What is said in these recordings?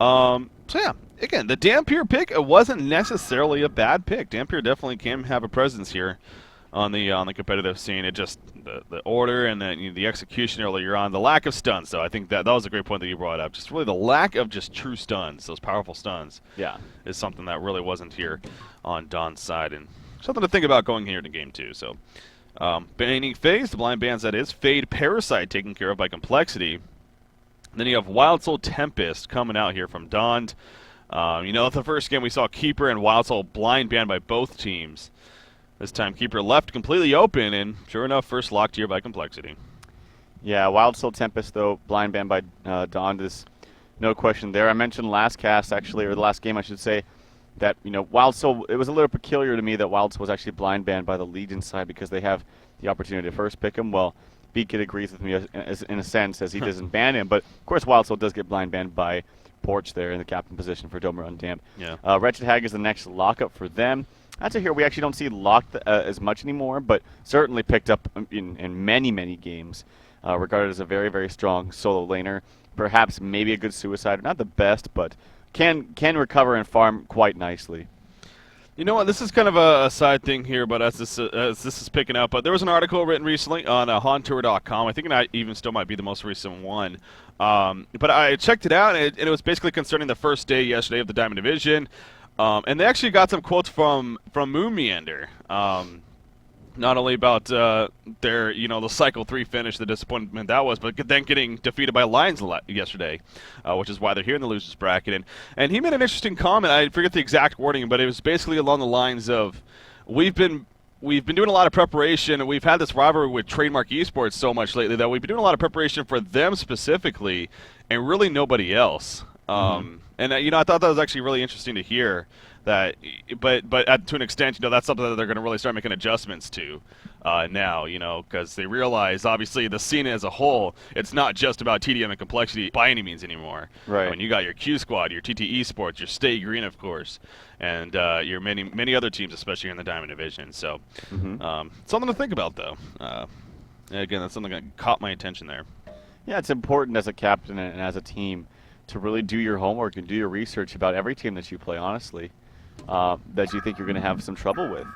So yeah, again, the Dampier pick, it wasn't necessarily a bad pick. Dampier definitely can have a presence here on the competitive scene. It just the order and then the execution earlier on, the lack of stuns. So I think that was a great point that you brought up. Just really the lack of just true stuns, those powerful stuns, Yeah. is something that really wasn't here on Don's side, and something to think about going here into game two. So banning phase, the blind bans that is, Fade Parasite taken care of by Complexity. And then you have Wild Soul Tempest coming out here from DonD. The first game we saw Keeper and Wild Soul blind banned by both teams. This time Keeper left completely open, and sure enough, first locked here by Complexity. Yeah, Wild Soul Tempest, though, blind banned by DonD is no question there. I mentioned last cast, actually, or the last game, I should say, that, Wild Soul, it was a little peculiar to me that Wild Soul was actually blind banned by the Legion side because they have the opportunity to first pick him. Well, Beakit agrees with me in a sense as he doesn't ban him, but of course Wild Soul does get blind banned by Porch there in the captain position for Domer Undamp. Yeah. Wretched Hag is the next lockup for them. That's a hero we actually don't see locked as much anymore, but certainly picked up in many, many games, regarded as a very, very strong solo laner. Perhaps maybe a good suicide, not the best, but can recover and farm quite nicely. You know what? This is kind of a side thing here, but as this is picking up, but there was an article written recently on HoNtour.com. I think it even still might be the most recent one. But I checked it out, and it was basically concerning the first day yesterday of the Diamond Division. And they actually got some quotes from Moon Meander. Not only about their, the Cycle 3 finish, the disappointment that was, but then getting defeated by Lions yesterday, which is why they're here in the losers bracket. And he made an interesting comment. I forget the exact wording, but it was basically along the lines of, we've been doing a lot of preparation, and we've had this rivalry with Trademark Esports so much lately that we've been doing a lot of preparation for them specifically, and really nobody else. And I thought that was actually really interesting to hear. That, but to an extent, that's something that they're going to really start making adjustments to now, because they realize, obviously, the scene as a whole, it's not just about TDM and Complexity by any means anymore. Right. I mean, you got your Q Squad, your TT Esports, your Stay Green, of course, and your many other teams, especially in the Diamond Division. So, something to think about, though. Again, that's something that caught my attention there. Yeah, it's important as a captain and as a team to really do your homework and do your research about every team that you play, honestly. That you think you're going to have some trouble with.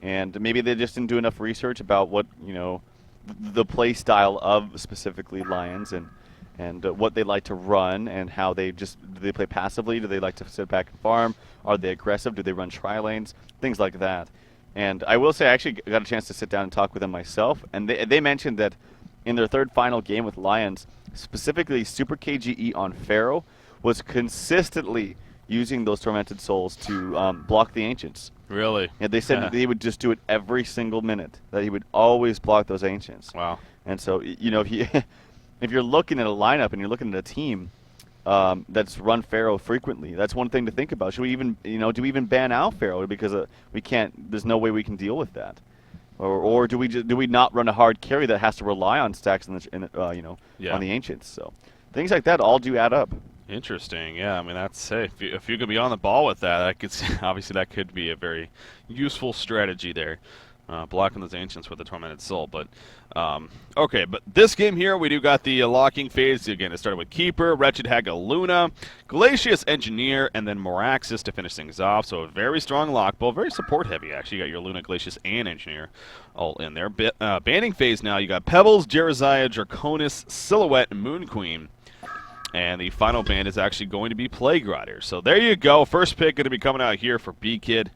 And maybe they just didn't do enough research about what, the play style of specifically Lions and what they like to run and how do they play passively? Do they like to sit back and farm? Are they aggressive? Do they run tri-lanes? Things like that. And I will say I actually got a chance to sit down and talk with them myself, and they mentioned that in their third final game with Lions, specifically Super KGE on Pharaoh was consistently using those Tormented Souls to block the Ancients. Really? Yeah, they said that he would just do it every single minute, that he would always block those Ancients. Wow. And so, if you're looking at a lineup and you're looking at a team that's run Pharaoh frequently, that's one thing to think about. Should we even, do we even ban out Pharaoh because we can't? There's no way we can deal with that, or do we not run a hard carry that has to rely on stacks on the Ancients? So things like that all do add up. Interesting. Yeah, I mean, that's if you could be on the ball with that, obviously that could be a very useful strategy there, blocking those Ancients with the Tormented Soul. But okay, but this game here, we do got the locking phase again. It started with Keeper, Wretched Hag, Luna, Glacius Engineer, and then Moraxis to finish things off. So a very strong lock ball, very support heavy actually. You got your Luna, Glacius, and Engineer all in there. Banning phase now, you got Pebbles, Jerizaiah, Draconis, Silhouette, and Moon Queen. And the final band is actually going to be Plague Rider. So there you go. First pick going to be coming out here for B-Kid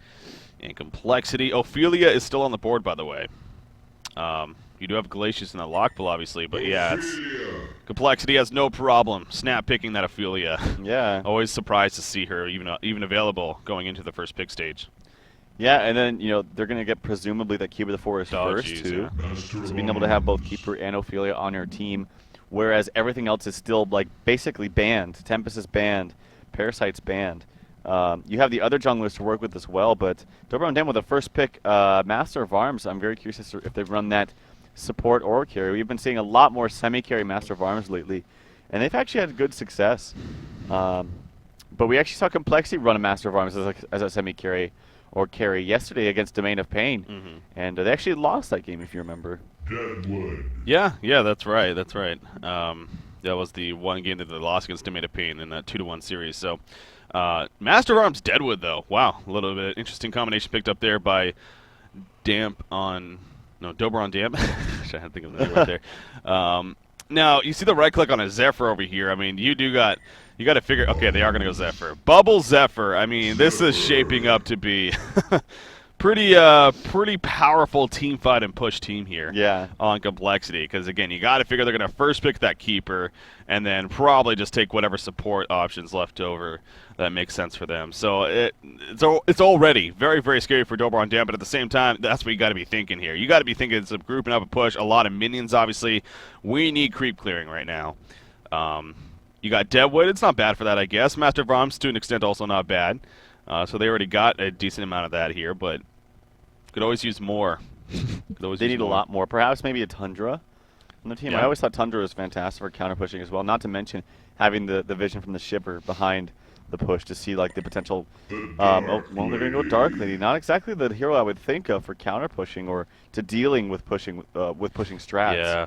and Complexity. Ophelia is still on the board, by the way. You do have Glacius in that lock pool, obviously, but yeah, Complexity has no problem snap picking that Ophelia. Yeah. Always surprised to see her even available going into the first pick stage. Yeah, and then, they're going to get presumably that Keeper the Forest first, geez, too. Yeah. So being able to have both Keeper and Ophelia on your team, whereas everything else is still, basically banned. Tempest is banned. Parasite's banned. You have the other junglers to work with as well, but Domer Undamp with the first pick, Master of Arms. I'm very curious if they've run that support or carry. We've been seeing a lot more semi-carry Master of Arms lately, and they've actually had good success. But we actually saw Complexity run a Master of Arms as a semi-carry or carry yesterday against Domain of Pain, and they actually lost that game, if you remember. Deadwood. Yeah, that's right. That was the one game that they lost against Domain of Pain in that 2-1 series. So, Master of Arms Deadwood, though. Wow, a little bit interesting combination picked up there by Dober on Damp. I had to think of the word there. Now, you see the right click on a Zephyr over here. I mean, you got to figure. Okay, they are going to go Zephyr. Bubble Zephyr. I mean, this is shaping up to be pretty powerful team fight and push team here. Yeah. On complexity, because again, you got to figure they're going to first pick that keeper, and then probably just take whatever support options left over that makes sense for them. So it's already very, very scary for Dober on Damp, but at the same time, that's what you got to be thinking here. You got to be thinking it's a grouping up a push, a lot of minions. Obviously, we need creep clearing right now. You got Deadwood. It's not bad for that, I guess. Master of Arms, to an extent, also not bad. So they already got a decent amount of that here, but could always use more. They need a lot more. Perhaps maybe a Tundra on the team. Yeah. I always thought Tundra was fantastic for counter pushing as well. Not to mention having the vision from the shipper behind the push to see like the potential. Well, they're going to go Dark Lady. Not exactly the hero I would think of for counter pushing or to dealing with pushing strats. Yeah.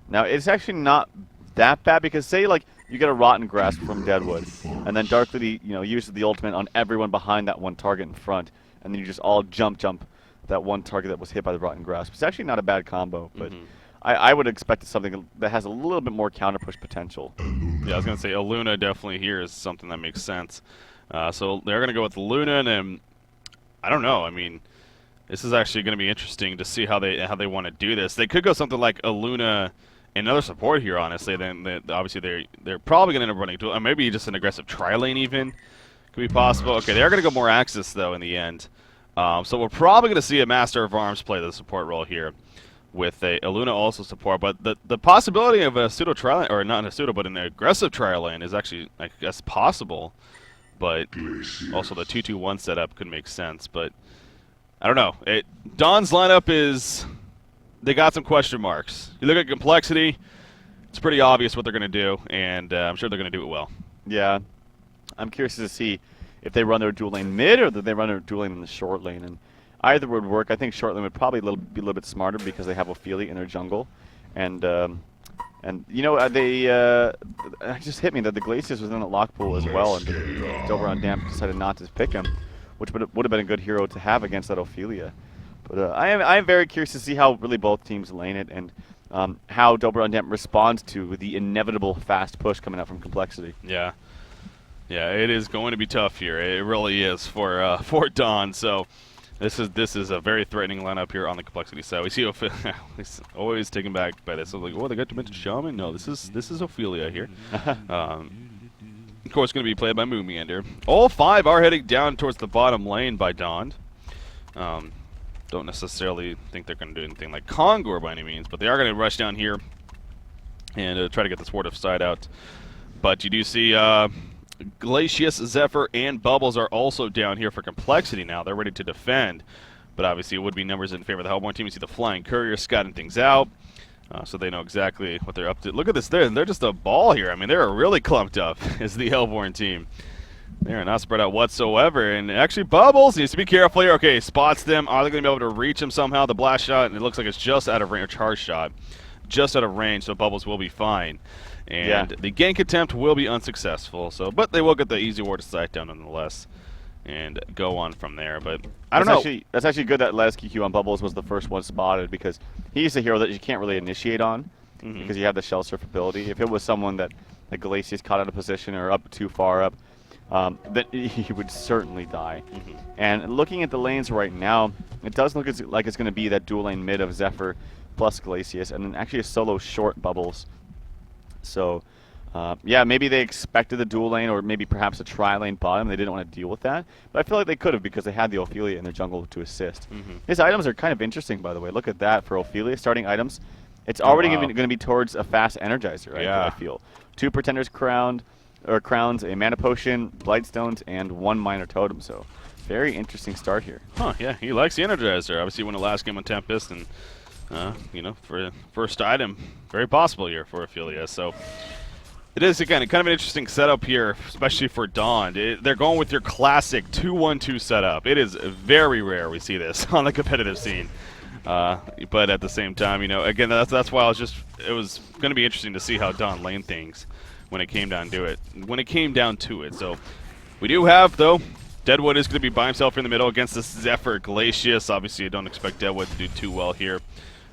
Now it's actually not that bad because say like you get a Rotten Grasp from Deadwood, and then Dark Lady uses the ultimate on everyone behind that one target in front, and then you just all jump that one target that was hit by the Rotten Grasp. It's actually not a bad combo, but I would expect something that has a little bit more counter push potential. Yeah, I was going to say Luna definitely here is something that makes sense. So they're going to go with Luna, and I don't know. I mean, this is actually going to be interesting to see how they want to do this. They could go something like a Luna and another support here, honestly. Then obviously they're probably going to end up running to maybe just an aggressive tri-lane even could be possible. Okay, they are going to go more Axis though in the end. So we're probably going to see a Master of Arms play the support role here, with a Luna also support. But the possibility of a pseudo tri-lane, or not a pseudo, but an aggressive tri-lane is actually, I guess, possible. But also the 2-2-1 setup could make sense. But I don't know. DonD's lineup is, they got some question marks. You look at complexity, it's pretty obvious what they're going to do, and I'm sure they're going to do it well. Yeah, I'm curious to see if they run their dual lane mid or that they run their dual lane in the short lane. And either would work. I think short lane would probably be a little bit smarter because they have Ophelia in their jungle, and they it just hit me that the Glacius was in the lock pool as well, and Dober on Damp decided not to pick him, which would have been a good hero to have against that Ophelia. But I am very curious to see how really both teams lane it, and how Dober on Damp responds to the inevitable fast push coming out from complexity. Yeah. Yeah, it is going to be tough here. It really is for DonD. So this is a very threatening lineup here on the complexity side. We see he's always taken back by this. So like, oh, they got Dimension Shaman. No, this is Ophelia here. Of course, going to be played by Moomiander. All five are heading down towards the bottom lane by DonD. Don't necessarily think they're going to do anything like Kongor by any means, but they are going to rush down here and try to get this Ward of Sight out. But you do see Glacius, Zephyr, and Bubbles are also down here for complexity now. They're ready to defend, but obviously it would be numbers in favor of the Hellborn team. You see the Flying Courier scouting things out, so they know exactly what they're up to. Look at this. They're just a ball here. I mean, they're really clumped up as the Hellborn team. They are not spread out whatsoever, and actually Bubbles needs to be careful here. Okay, spots them. Are they going to be able to reach him somehow? The blast shot, and it looks like it's just out of range, or charge shot, just out of range, so Bubbles will be fine. And the gank attempt will be unsuccessful, but they will get the easy Ward of Sight down nonetheless and go on from there. But I don't know. That's actually good that Lettuce QQ on Bubbles was the first one spotted, because he's a hero that you can't really initiate on because you have the Shell Surf ability. If it was someone that like Glacius caught out of position or up too far up, then he would certainly die. And looking at the lanes right now, it does look like it's going to be that dual lane mid of Zephyr plus Glacius, and then actually a solo short Bubbles. So, yeah, maybe they expected the dual lane or maybe perhaps a tri-lane bottom. They didn't want to deal with that. But I feel like they could have because they had the Ophelia in their jungle to assist. His items are kind of interesting, by the way. Look at that for Ophelia starting items. It's already going to be towards a fast Energizer, I feel. 2 Pretenders crowns, a Mana Potion, Blightstones, and 1 Minor Totem. So, very interesting start here. Huh, yeah, he likes the Energizer. Obviously, won the last game on Tempest, and for first item, very possible here for Ophelia. So it is, again, kind of an interesting setup here, especially for DonD. They're going with your classic 2-1-2 setup. It is very rare we see this on the competitive scene. But at the same time, you know, again, that's why it was going to be interesting to see how Don lane things when it came down to it. So we do have, though, Deadwood is going to be by himself in the middle against this Zephyr Glacius. Obviously, I don't expect Deadwood to do too well here.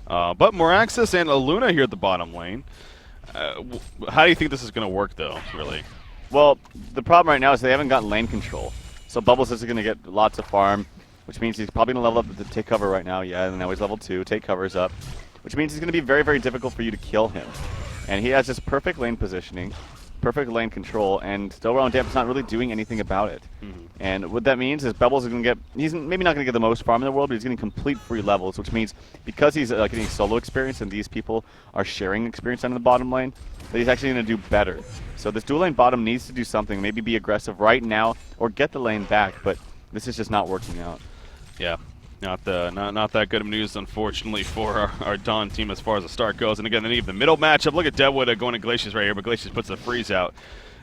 But Moraxis and Aluna here at the bottom lane. How do you think this is going to work, though, really? Well, the problem right now is they haven't gotten lane control. So Bubbles is going to get lots of farm, which means he's probably going to level up to take cover right now. Yeah, and now he's level 2. Take cover's up, which means it's going to be very, very difficult for you to kill him. And he has this perfect lane positioning, perfect lane control, and still around Damp's not really doing anything about it. And what that means is Bubbles is going to get, he's maybe not going to get the most farm in the world, but he's getting complete free levels, which means because he's getting solo experience and these people are sharing experience on the bottom lane, that he's actually going to do better. So this dual lane bottom needs to do something, maybe be aggressive right now or get the lane back, but this is just not working out. Yeah. Not that good of news, unfortunately, for our Dawn team as far as the start goes. And again, then even the middle matchup. Look at Deadwood going to Glacius right here, but Glacius puts the freeze out.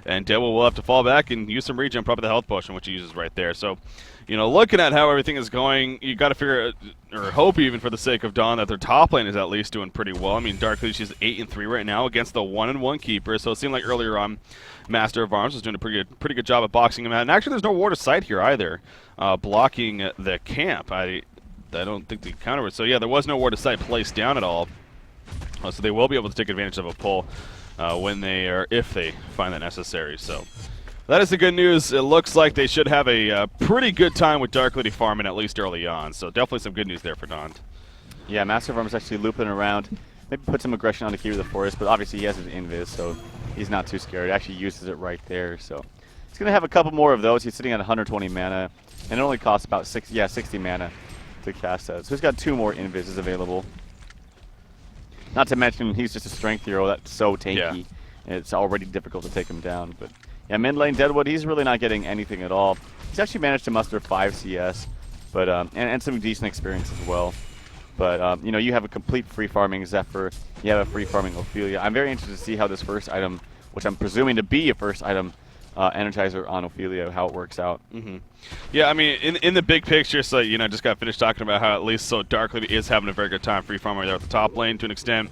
And Deadwood will have to fall back and use some regen, probably the health potion, which he uses right there. So, you know, looking at how everything is going, you got to figure, or hope even for the sake of Dawn, that their top lane is at least doing pretty well. I mean, Dark Leash is 8-3 right now against the 1-1 keeper. So it seemed like earlier on, Master of Arms was doing a pretty good job of boxing him out. And actually, there's no ward of sight here either, blocking the camp. I don't think they counter it. So yeah, there was no ward of sight placed down at all. So they will be able to take advantage of a pull when they or if they find that necessary. So that is the good news. It looks like they should have a pretty good time with Dark Lady farming at least early on. So definitely some good news there for DonD. Yeah, Master of Arms actually looping around. Maybe put some aggression on the key of the forest, but obviously he has his invis, so he's not too scared. He actually uses it right there. So he's going to have a couple more of those. He's sitting at 120 mana, and it only costs about 60 mana to cast that. So he's got 2 more invises available. Not to mention he's just a strength hero that's so tanky. Yeah. And it's already difficult to take him down. But yeah, mid lane Deadwood, he's really not getting anything at all. He's actually managed to muster 5 CS, but and some decent experience as well. But you know, you have a complete free farming Zephyr. You have a free farming Ophelia. I'm very interested to see how this first item, which I'm presuming to be a first item, Energizer on Ophelia, how it works out. Yeah, I mean, in the big picture, so, you know, just got finished talking about how at least so Dark Lady is having a very good time free farming there at the top lane to an extent.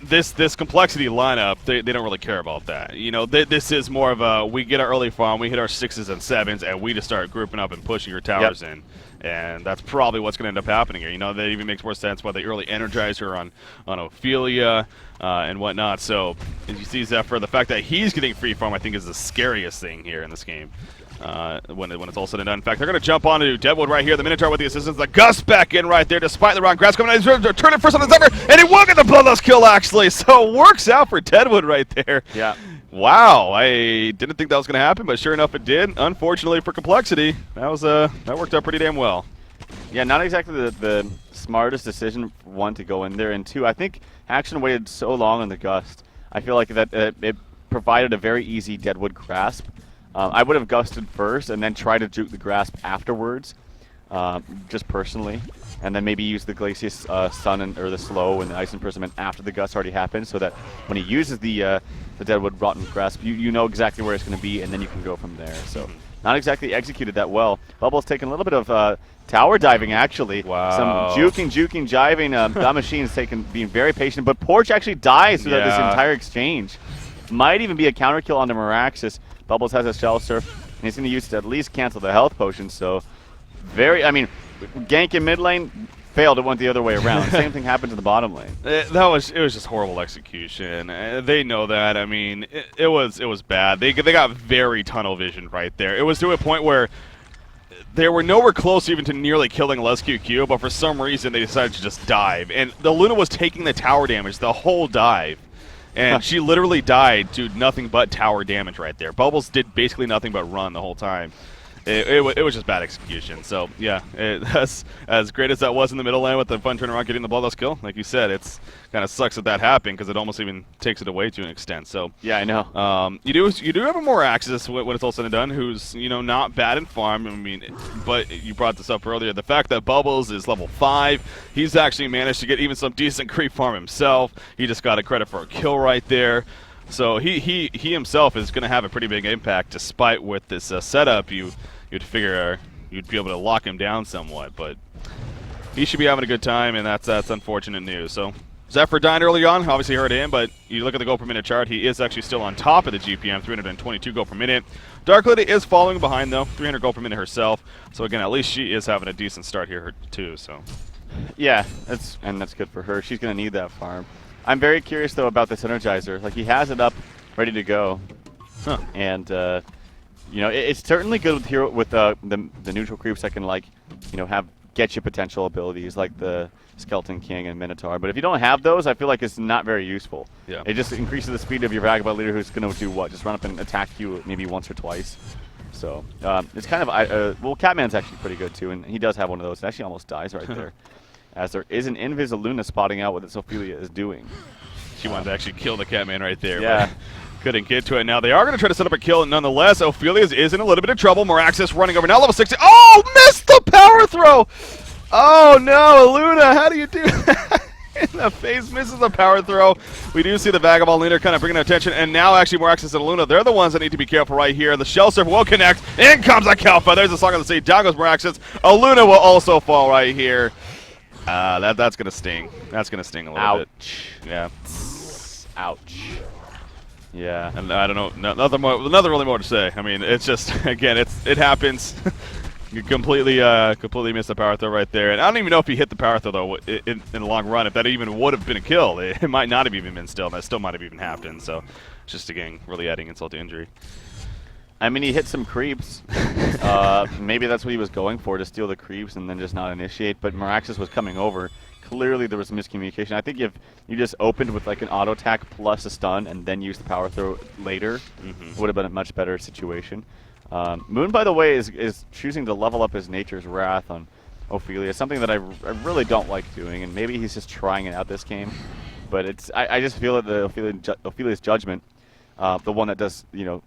This complexity lineup, they don't really care about that. You know, this is more of a, we get our early farm, we hit our 6s and 7s, and we just start grouping up and pushing your towers in. And that's probably what's going to end up happening here. You know, that even makes more sense why the early Energizer on Ophelia and whatnot. So, as you see Zephyr, the fact that he's getting free farm, I think, is the scariest thing here in this game. When it's all said and done. In fact, they're going to jump onto Deadwood right here. The Minotaur with the assistance. The Gust back in right there, despite the wrong grass coming in. He's turning first on the Zephyr, and he will get the Bloodlust kill, actually. So, it works out for Deadwood right there. Yeah. Wow, I didn't think that was going to happen, but sure enough it did. Unfortunately for Complexity, that worked out pretty damn well. Yeah, not exactly the smartest decision, one, to go in there, and two, I think Action waited so long on the Gust. I feel like that it provided a very easy Deadwood grasp. I would have Gusted first and then try to juke the grasp afterwards, just personally, and then maybe use the Glacius Sun or the Slow and the Ice Imprisonment after the Gust already happened, so that when he uses the Deadwood Rotten Grasp, you know exactly where it's going to be, and then you can go from there. So not exactly executed that well. Bubble's taking a little bit of tower diving, actually. Wow. Some juking, jiving. That machine's being very patient, but Porch actually dies throughout this entire exchange. Might even be a counter kill onto Miraxis. Bubbles has a Shell Surf, and he's going to use it to at least cancel the health potion. So, gank in mid lane failed. It went the other way around. Same thing happened to the bottom lane. It was just horrible execution. They know that. I mean, it was bad. They got very tunnel vision right there. It was to a point where they were nowhere close even to nearly killing Les QQ, but for some reason they decided to just dive. And the Luna was taking the tower damage the whole dive. And she literally died to nothing but tower damage right there. Bubbles did basically nothing but run the whole time. It was just bad execution. So, yeah, as great as that was in the middle lane with the fun turnaround getting the Bloodlust kill, like you said, it's kind of sucks that happened because it almost even takes it away to an extent. So yeah, I know. You do have a more Axis when it's all said and done, who's, you know, not bad in farm. I mean, but you brought this up earlier. The fact that Bubbles is level 5, he's actually managed to get even some decent creep farm himself. He just got a credit for a kill right there. So he himself is going to have a pretty big impact, despite with this setup you'd figure you'd be able to lock him down somewhat, but he should be having a good time, and that's unfortunate news. So Zephyr died early on, obviously hurt him, but you look at the goal per minute chart, he is actually still on top of the GPM, 322 goal per minute. Dark Lady is following behind, though, 300 goal per minute herself. So again, at least she is having a decent start here, too. So yeah, that's good for her. She's going to need that farm. I'm very curious, though, about this Energizer. Like, he has it up, ready to go. Huh. And, you know, it's certainly good with hero with the neutral creeps that can, like, you know, have get you potential abilities like the Skeleton King and Minotaur. But if you don't have those, I feel like it's not very useful. Yeah. It just increases the speed of your Vagabond leader, who's going to do what? Just run up and attack you maybe once or twice. So it's kind of well, Catman's actually pretty good too, and he does have one of those. It actually almost dies right there, as there is an Luna spotting out what this Ophelia is doing. She wanted to actually kill the Catman right there. Yeah. But couldn't get to it. Now they are going to try to set up a kill, and nonetheless, Ophelia is in a little bit of trouble. Moraxis running over now, level 60. Oh, missed the power throw! Oh no, Luna, how do you do that? In the face, misses the power throw. We do see the Vagabond leader kind of bringing attention, and now actually Moraxis and Luna, they're the ones that need to be careful right here. The Shell Surf will connect. In comes a Kalpa. There's a Song of the Sea. Down goes Moraxis. Luna will also fall right here. That's going to sting. That's going to sting a little bit. Yeah. Ouch. Yeah. And I don't know, nothing really more to say. I mean, it's just, again, it happens. You completely missed the power throw right there. And I don't even know if he hit the power throw, though, in the long run. If that even would have been a kill, it might not have even been still. That still might have even happened. So, just, again, really adding insult to injury. I mean, he hit some creeps. Maybe that's what he was going for, to steal the creeps and then just not initiate. But Moraxis was coming over. Clearly, there was miscommunication. I think if you just opened with like an auto attack plus a stun and then used the power throw later, would have been a much better situation. Moon, by the way, is choosing to level up his Nature's Wrath on Ophelia, something that I really don't like doing, and maybe he's just trying it out this game. But I just feel that the Ophelia's Judgment, the one that does, you know,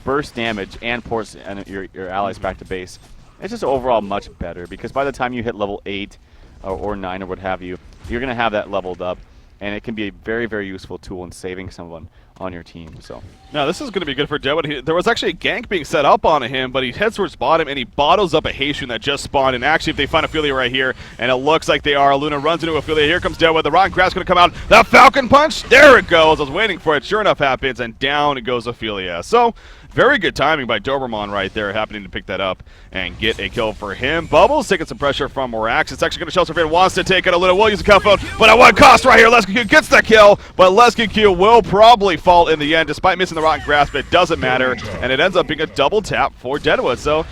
burst damage and ports your allies back to base, it's just overall much better, because by the time you hit level 8 or 9 or what have you, you're going to have that leveled up, and it can be a very, very useful tool in saving someone on your team. So now this is going to be good for Deadwood. There was actually a gank being set up on him, but he heads towards bottom and he bottles up a Haitian that just spawned. And actually, if they find Ophelia right here, and it looks like they are, Luna runs into Ophelia. Here comes Deadwood. The Rotten Grass going to come out. The Falcon Punch. There it goes. I was waiting for it. Sure enough, happens, and down goes Ophelia. So very good timing by Doberman right there, happening to pick that up and get a kill for him. Bubbles taking some pressure from Morax. It's actually going to show Surveyor wants to take it a little. Will use a phone, but at what cost right here? Lesky gets the kill, but Lesky will probably fall in the end, despite missing the Rotten Grasp. It doesn't matter, and it ends up being a double tap for Deadwood. So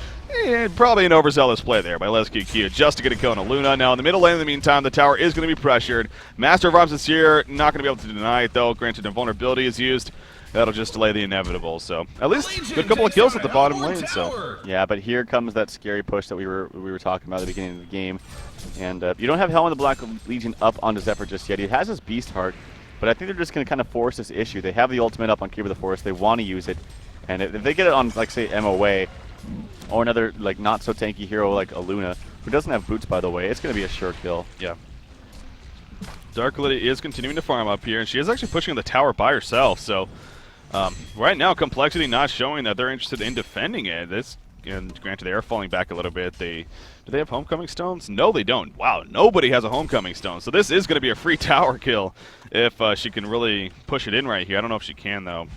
probably an overzealous play there by Lesky just to get a kill on a Luna. Now in the middle lane, in the meantime, the tower is going to be pressured. Master of Arms is here, not going to be able to deny it though. Granted, invulnerability is used. That'll just delay the inevitable. So at least a couple of kills at the bottom lane. So yeah, but here comes that scary push that we were talking about at the beginning of the game. And you don't have Hell in the Black Legion up onto Zephyr just yet. He has his Beast Heart, but I think they're just going to kind of force this issue. They have the ultimate up on Keeper of the Forest. They want to use it, and if they get it on, like, say, MOA or another like not so tanky hero like a Luna, who doesn't have boots, by the way, it's going to be a sure kill. Yeah. Dark Lady is continuing to farm up here, and she is actually pushing the tower by herself. So right now, Complexity not showing that they're interested in defending it. And granted, they are falling back a little bit. Do they have Homecoming Stones? No, they don't. Wow, nobody has a Homecoming Stone. So this is going to be a free tower kill if she can really push it in right here. I don't know if she can, though.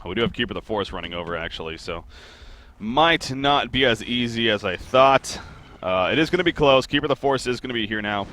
We do have Keeper of the Forest running over, actually, so might not be as easy as I thought. It is going to be close. Keeper of the Forest is going to be here now.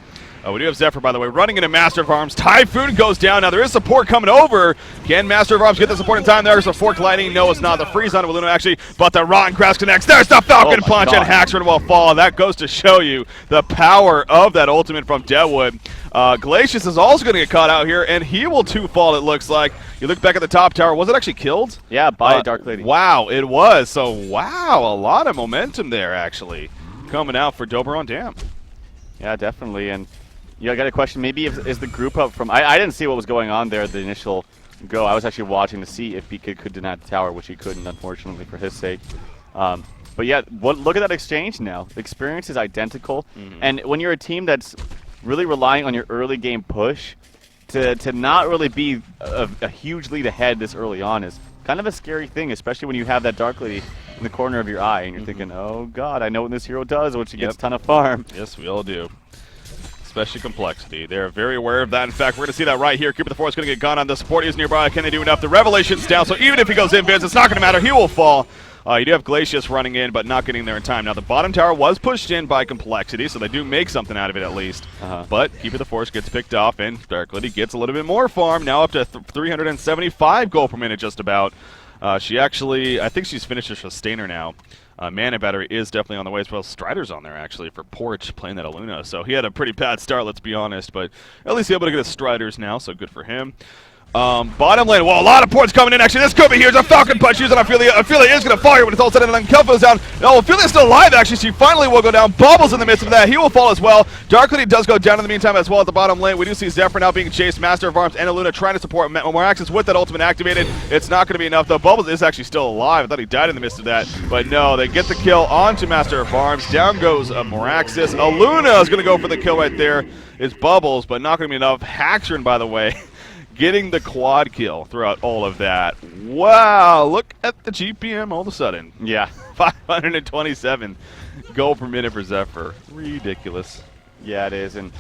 We do have Zephyr, by the way, running into Master of Arms. Typhoon goes down. Now there is support coming over. Can Master of Arms get the support in time? There's a Fork Lightning. No, it's not. The freeze on Luna, actually, but the Rotten Grass connects. There's the Falcon Punch, and Haxford will fall. That goes to show you the power of that ultimate from Deadwood. Glacius is also going to get caught out here, and he will too fall, it looks like. You look back at the top tower. Was it actually killed? Yeah, by Dark Lady. Wow, it was. So, wow, a lot of momentum there, actually, coming out for Doberon Dam. Yeah, definitely. And I got a question. Maybe is the group up from... I didn't see what was going on there at the initial go. I was actually watching to see if he could deny the tower, which he couldn't, unfortunately, for his sake. But yeah, look at that exchange now. The experience is identical. And when you're a team that's really relying on your early game push, to not really be a huge lead ahead this early on is kind of a scary thing, especially when you have that Dark Lady in the corner of your eye and you're thinking, oh god, I know what this hero does, which he gets a ton of farm. Yes, we all do. especially Complexity. They're very aware of that. In fact, we're going to see that right here. Cooper the Force going to get gone on the support. He's nearby. Can they do enough? The Revelation's down, so even if he goes in, Vince, it's not going to matter. He will fall. You do have Glacius running in, but not getting there in time. Now, the bottom tower was pushed in by Complexity, so they do make something out of it at least. But Keeper the Force gets picked off, and Dark Lady gets a little bit more farm, now up to 375 gold per minute just about. She actually, I think she's finished her Sustainer now. Mana Battery is definitely on the way as well. Strider's on there, actually, for Porch playing that Aluna. So he had a pretty bad start, let's be honest, but at least he's able to get his Striders now, so good for him. Bottom lane, well, a lot of ports coming in, actually. This could be here. There's a Falcon Punch used on Ophelia. Ophelia is going to fall here when it's all said and done. Kelpo's down. No, Ophelia's still alive, actually. She finally will go down. Bubbles in the midst of that. He will fall as well. Dark Lady does go down in the meantime as well at the bottom lane. We do see Zephyr now being chased. Master of Arms and Aluna trying to support Moraxis with that ultimate activated. It's not going to be enough, though. Bubbles is actually still alive. I thought he died in the midst of that. But no, they get the kill onto Master of Arms. Down goes Moraxis. Aluna is going to go for the kill right there. It's Bubbles, but not going to be enough. Haxorn, by the way, getting the quad kill throughout all of that. Wow, look at the GPM all of a sudden. Yeah. 527 gold per minute for Zephyr. Ridiculous. Yeah, it is. And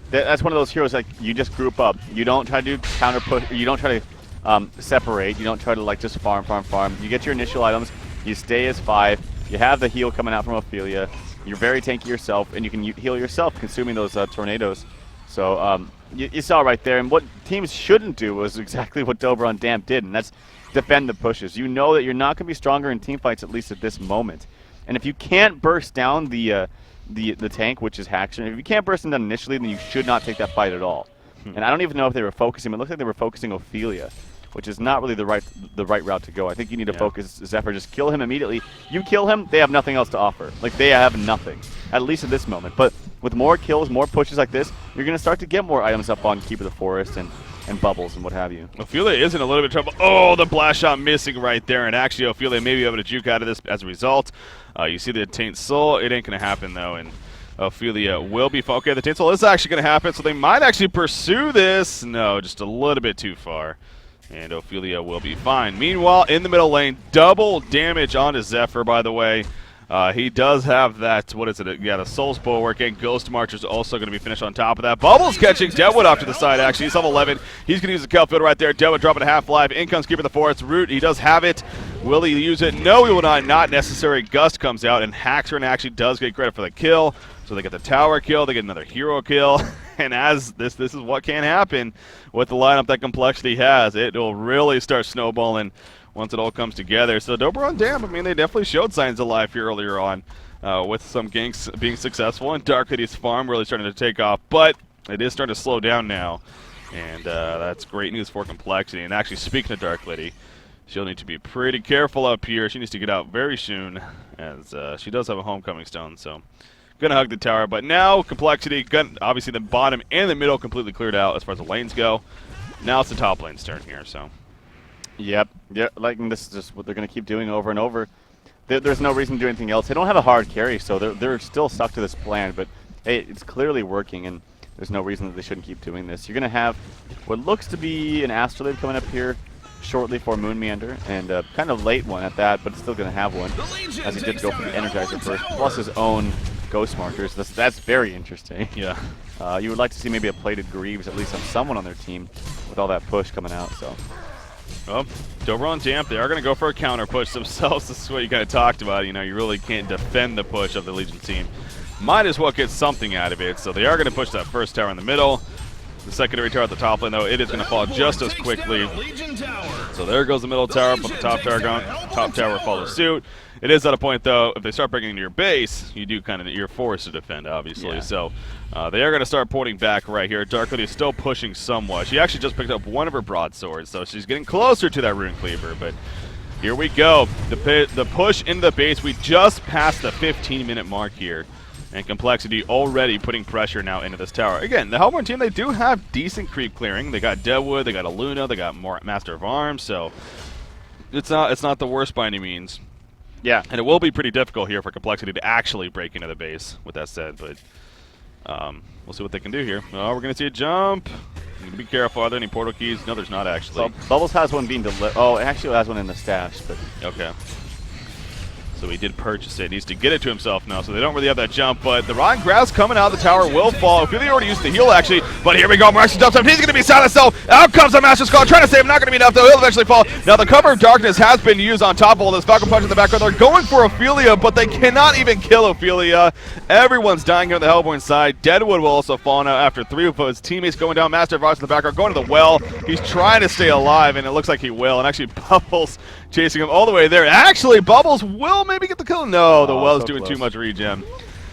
that's one of those heroes, like, you just group up. You don't try to do counter push. You don't try to separate. You don't try to, like, just farm. You get your initial items. You stay as 5. You have the heal coming out from Ophelia. You're very tanky yourself, and you can heal yourself consuming those tornadoes. So, you saw right there, and what teams shouldn't do was exactly what Dober on Damp did, and that's defend the pushes. You know that you're not going to be stronger in team fights, at least at this moment. And if you can't burst down the tank, which is Haxorn, if you can't burst him down initially, then you should not take that fight at all. And I don't even know if they were focusing. It looks like they were focusing Ophelia, which is not really the right route to go. I think you need to focus Zephyr. Just kill him immediately. You kill him, they have nothing else to offer. Like, they have nothing, at least at this moment. But with more kills, more pushes like this, you're going to start to get more items up on Keeper the Forest and Bubbles and what have you. Ophelia is in a little bit of trouble. Oh, the blast shot missing right there. And actually, Ophelia may be able to juke out of this as a result. You see the Taint Soul. It ain't going to happen, though. And Ophelia will be... Okay, the Taint Soul is actually going to happen, so they might actually pursue this. No, just a little bit too far. And Ophelia will be fine. Meanwhile, in the middle lane, double damage onto Zephyr, by the way. He does have that, what is it? Yeah, the Soul's Bulwark, and Ghost March is also going to be finished on top of that. Bubbles catching Deadwood off to the side, actually. He's level 11. He's going to use the Kelp Field right there. Deadwood dropping a half-life. In comes Keeper the Forest. Root, he does have it. Will he use it? No, he will not. Not necessary. Gust comes out, and Haxorn actually does get credit for the kill. So they get the tower kill. They get another hero kill. And as this is what can happen with the lineup that Complexity has. It will really start snowballing once it all comes together. So Dober on Damp, I mean, they definitely showed signs of life here earlier on with some ganks being successful, and Dark Lady's farm really starting to take off. But it is starting to slow down now, and that's great news for Complexity. And actually, speaking of Dark Lady, she'll need to be pretty careful up here. She needs to get out very soon, as she does have a homecoming stone, so gonna hug the tower. But now Complexity, obviously the bottom and the middle completely cleared out as far as the lanes go. Now it's the top lane's turn here, so... Yep. Yeah, like, and this is just what they're going to keep doing over and over. There's no reason to do anything else. They don't have a hard carry, so they're still stuck to this plan. But hey, it's clearly working, and there's no reason that they shouldn't keep doing this. You're going to have what looks to be an Astrolabe coming up here shortly for Moon Meander, and a kind of late one at that, but still going to have one, as he did go for the Energizer first, plus his own Ghost Markers. That's very interesting. Yeah. You would like to see maybe a plated Greaves, at least on someone on their team, with all that push coming out. So. Well, Dober on Damp, they are going to go for a counter push themselves. This is what you kind of talked about. You know, you really can't defend the push of the Legion team. Might as well get something out of it. So they are going to push that first tower in the middle. The secondary tower at the top lane, though, it is going to fall just as quickly. So there goes the middle tower, but the top tower follows suit. It is at a point, though, if they start breaking into your base, you're forced to defend, obviously. Yeah. So they are going to start pointing back right here. Dark Lady is still pushing somewhat. She actually just picked up one of her broadswords, so she's getting closer to that Rune Cleaver. But here we go. The push into the base. We just passed the 15-minute mark here. And Complexity already putting pressure now into this tower. Again, the Hellborn team, they do have decent creep clearing. They got Deadwood, they got Aluna, they got more Master of Arms, so it's not the worst by any means. Yeah. And it will be pretty difficult here for Complexity to actually break into the base, with that said, but we'll see what they can do here. Oh, we're going to see a jump. Be careful. Are there any portal keys? No, there's not actually. Well, Bubbles has one being delivered. Oh, it actually has one in the stash, but... Okay. So he did purchase it. He needs to get it to himself now, so they don't really have that jump. But the rotten grass coming out of the tower will fall. Ophelia already used the heal, actually. But here we go. Marx jumps up. He's going to be silenced, though. Out comes the Master Skull. Trying to save him. Not going to be enough, though. He'll eventually fall. Now, the cover of darkness has been used on top of all this. Falcon Punch in the background. They're going for Ophelia, but they cannot even kill Ophelia. Everyone's dying here on the Hellborn side. Deadwood will also fall now after 3 of his teammates going down. Master Vox in the background, going to the well. He's trying to stay alive, and it looks like he will. And actually, Bubbles chasing him all the way there. Actually, Bubbles will maybe get the kill. No, the well's doing too much regen,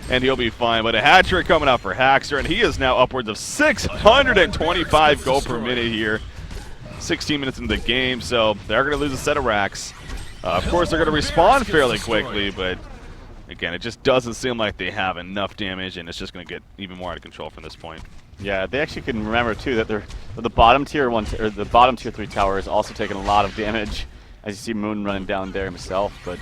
and he'll be fine. But a hat trick coming out for Haxter, and he is now upwards of 625 gold per minute here. 16 minutes into the game, so they're going to lose a set of racks. Of course, they're going to respawn fairly quickly, but again, it just doesn't seem like they have enough damage, and it's just going to get even more out of control from this point. Yeah, they actually can remember too that the bottom tier 1 or the bottom tier 3 tower is also taking a lot of damage, as you see Moon running down there himself. But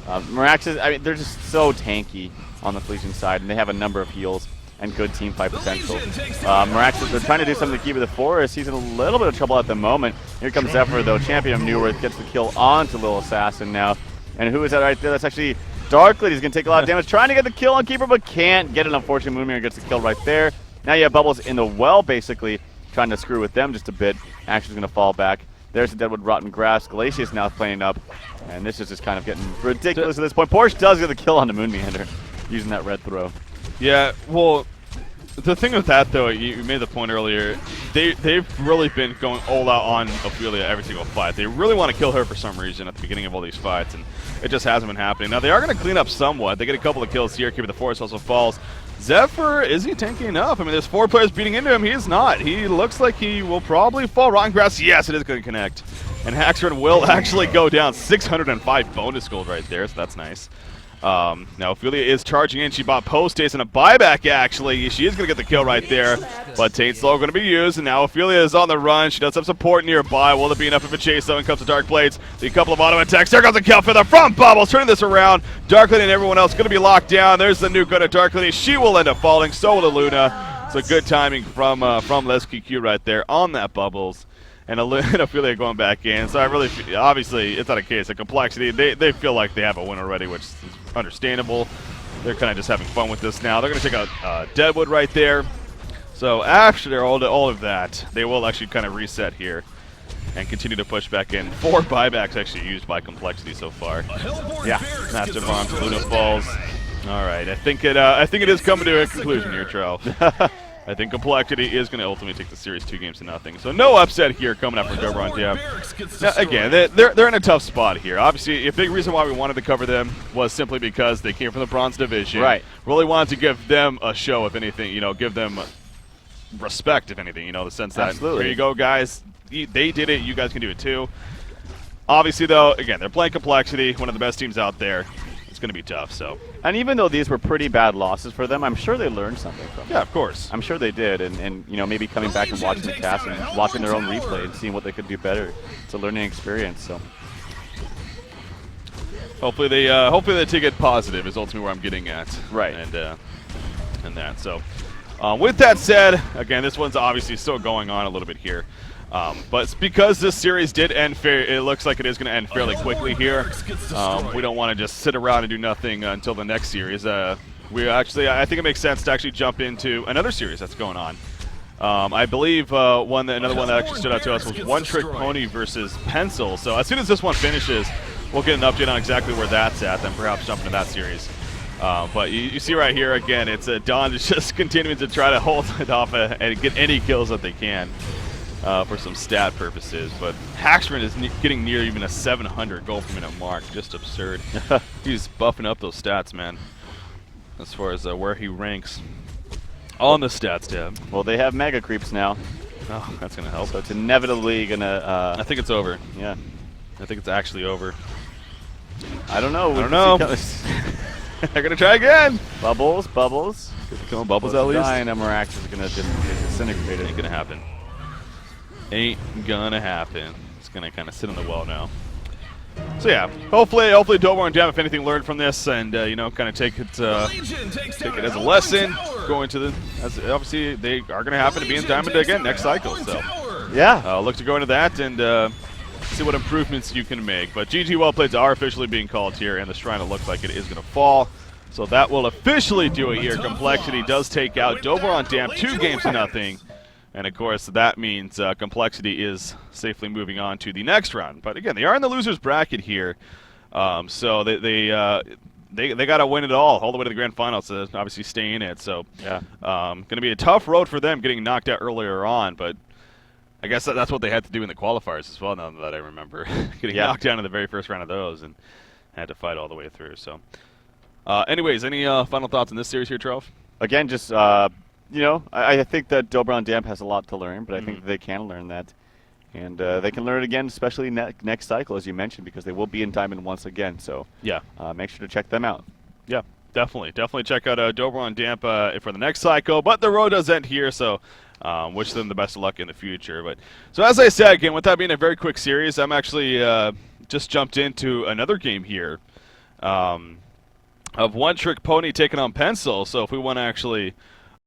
Miraxis, I mean, they're just so tanky on the Fleeting side, and they have a number of heals and good team fight potential. Miraxis, they're trying to do something to keep it the forest. He's in a little bit of trouble at the moment. Here comes Zephyr, though, champion of Newerth, gets the kill onto Lil Assassin now. And who is that right there? That's actually Dark Lady's going to take a lot of damage, trying to get the kill on Keeper, but can't get it. Unfortunately, Moonmirror gets the kill right there. Now you have Bubbles in the well, basically, trying to screw with them just a bit. Action's going to fall back. There's the Deadwood Rotten Grass. Glacius now playing up, and this is just kind of getting ridiculous at this point. Porsche does get the kill on the Moon Meander using that red throw. Yeah, well, the thing with that, though, you made the point earlier, they've really been going all out on Ophelia every single fight. They really want to kill her for some reason at the beginning of all these fights, and it just hasn't been happening. Now, they are going to clean up somewhat. They get a couple of kills here. Keeper the Forest also falls. Zephyr, is he tanky enough? I mean, there's 4 players beating into him. He is not. He looks like he will probably fall. Rotten Grass, yes, it is going to connect. And Haxter will actually go down. 605 bonus gold right there, so that's nice. Now, Ophelia is charging in. She bought post haste and a buyback, actually. She is going to get the kill right there. But Taint Slow going to be used, and now Ophelia is on the run. She does have support nearby. Will it be enough of a chase, though? In comes the Dark Blades. The couple of auto attacks. There goes the kill for the front Bubbles, turning this around. Dark Lady and everyone else going to be locked down. There's the nuke on a Dark Lady. She will end up falling. So will the Luna. So good timing from LesQQ right there on that Bubbles. And Ophelia going back in. So I really feel, obviously, it's not a case of complexity. They feel like they have a win already, which is understandable. They're kind of just having fun with this now. They're going to take out Deadwood right there. So after all of that, they will actually kind of reset here and continue to push back in. 4 buybacks actually used by complexity so far. Yeah, Massive Arms, Luna falls. All right, I think it is coming to a conclusion here, Tro. I think Complexity is going to ultimately take the series 2-0. So no upset here coming up from Dobron Dam. Now, again, they're in a tough spot here. Obviously, a big reason why we wanted to cover them was simply because they came from the Bronze Division. Right. Really wanted to give them a show, if anything, give them respect, if anything, the sense that, absolutely, here you go, guys. They did it. You guys can do it too. Obviously, though, again, they're playing Complexity, one of the best teams out there. It's going to be tough, so. And even though these were pretty bad losses for them, I'm sure they learned something from them. Yeah, of course. I'm sure they did, and maybe coming back and watching the cast and watching their own replay and seeing what they could do better. It's a learning experience, so. Hopefully they take it positive is ultimately where I'm getting at. Right. And that. So, with that said, again, this one's obviously still going on a little bit here. But it's because this series did end it looks like it is going to end fairly quickly here. We don't want to just sit around and do nothing until the next series. I think it makes sense to actually jump into another series that's going on. I believe another one that actually stood out to us was One Trick Pony versus Pencil. So as soon as this one finishes, we'll get an update on exactly where that's at, then perhaps jump into that series. But you see right here, again, it's DonD is just continuing to try to hold it off and get any kills that they can. For some stat purposes, but Haxter is getting near even a 700 gold per minute mark. Just absurd. He's buffing up those stats, man, as far as where he ranks on the stats tab. Well, they have mega creeps now. Oh, that's going to help. So it's inevitably going to... I think it's over. Yeah. I think it's actually over. I don't know. They're going to try again. Bubbles. Come on, Bubbles at least. Dynamax is going to just disintegrate it. Ain't going to happen. Ain't gonna happen. It's gonna kind of sit in the well now. So yeah, hopefully Dobron Dam, if anything, learned from this, and kind of take it as a lesson going to the. Obviously, they are gonna happen to be in Diamond again next cycle. So yeah, look to go into that and see what improvements you can make. But GG well plays are officially being called here, and the Shrine, it looks like it is going to fall. So that will officially do it here. Complexity does take out Dober on Damp 2-0. And of course, that means Complexity is safely moving on to the next round. But again, they are in the losers bracket here, so they got to win it all the way to the grand finals to obviously stay in it. So Yeah. going to be a tough road for them, getting knocked out earlier on. But I guess that's what they had to do in the qualifiers as well. Now that I remember, getting knocked down in the very first round of those, and had to fight all the way through. So, anyways, any final thoughts on this series here, Trove? Again, just I think that Dobron Damp has a lot to learn, but I think that they can learn that. And they can learn it again, especially next cycle, as you mentioned, because they will be in Diamond once again. So yeah, make sure to check them out. Yeah, definitely check out Dobron Damp for the next cycle. But the road does end here, so wish them the best of luck in the future. But so as I said, again, with that being a very quick series, I'm actually just jumped into another game here of One Trick Pony taking on Pencil. So if we want to actually